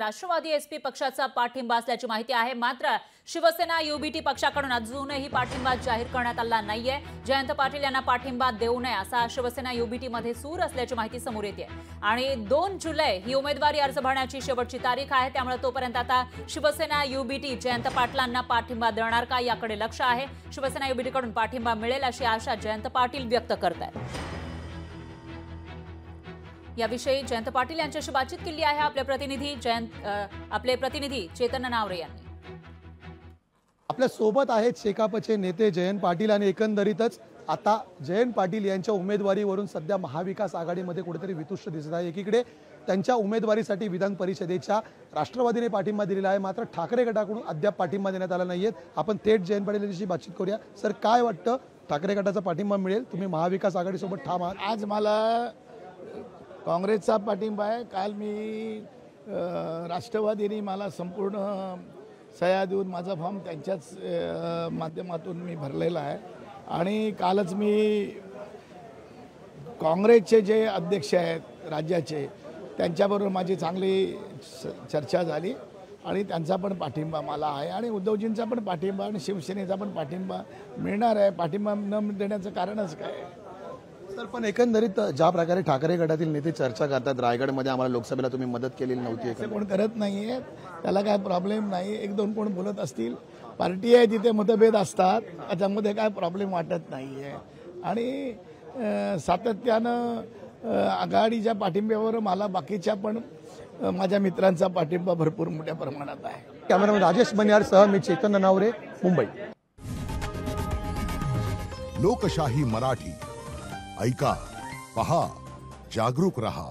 Rashtrawadi SP पक्षाचा पाठिंबा असल्याची माहिती आहे। मात्र शिवसेना युबीटी पक्षाकडून अजूनही पाठिंबा जाहीर करण्यात आला नाहीये। जयंत पाटील यांना पाठिंबा देऊ नये असा शिवसेना युबीटी मध्ये सूर असल्याची माहिती समोर येते आणि 2 जुलै ही उमेदवारी अर्ज भरण्याची शेवटची तारीख आहे। त्यामुळे तोपर्यंत आता शिवसेना युबीटी जयंत पाटलांना पाठिंबा देणार का याकडे लक्ष आहे। शिवसेना युबीटीकडून पाठिंबा मिळेल अशी आशा जयंत पाटील व्यक्त करतात। याविषयी जयंत पाटील यांच्याशी बातचीत केली आहे आपले प्रतिनिधी चेतन नावरे यांनी। आपल्या सोबत आहेत शेकापचे नेते जयंत पाटील आणि एकंदरीतच आता जयंत पाटील यांच्या उमेदवारीवरून सध्या महाविकास आघाडीमध्ये कुठेतरी वितुष्ट दिसत आहे। एकीकडे त्यांच्या उमेदवारीसाठी विधान परिषदेच्या राष्ट्रवादीने पाठिंबा दिलेला आहे, मात्र ठाकरे गटाकडून अद्याप पाठिंबा देण्यात आला नाहीये। आपण थेट जयंत पाटील यांच्याशी बातचीत करूया। सर, काय वाटतं, ठाकरे गटाचा पाठिंबा मिळेल? तुम्ही महाविकास आघाडीसोबत ठाम आहात। आज मला काँग्रेसचा पाठिंबा आहे। काल मी राष्ट्रवादीने मला संपूर्ण सह्या देऊन माझा फॉर्म त्यांच्याच माध्यमातून मी भरलेला आहे आणि कालच मी काँग्रेसचे जे अध्यक्ष आहेत राज्याचे त्यांच्याबरोबर माझी चांगली चर्चा झाली आणि त्यांचा पण पाठिंबा मला आहे आणि उद्धवजींचा पण पाठिंबा आणि शिवसेनेचा पण पाठिंबा मिळणार आहे। पाठिंबा न देण्याचं कारणच काय? सर, पण एकंदरीत ज्या प्रकारे ठाकरे गटातील नेते चर्चा करतात, रायगडमध्ये आम्हाला लोकसभेला तुम्ही मदत केलेली नव्हती, असं कोण करत नाहीये, त्याला काय प्रॉब्लेम नाही। 1-2 कोण बोलत असतील, पार्टी आहे तिथे मतभेद असतात, त्याच्यामध्ये काय प्रॉब्लेम वाटत नाहीये आणि सातत्यानं आघाडीच्या पाठिंब्यावर मला बाकीच्या पण माझ्या मित्रांचा पाठिंबा भरपूर मोठ्या प्रमाणात आहे। कॅमेरामॅन राजेश बनियारसह मी चेतन नावरे, मुंबई। लोकशाही मराठी ऐका, पहा, जागरूक रहा।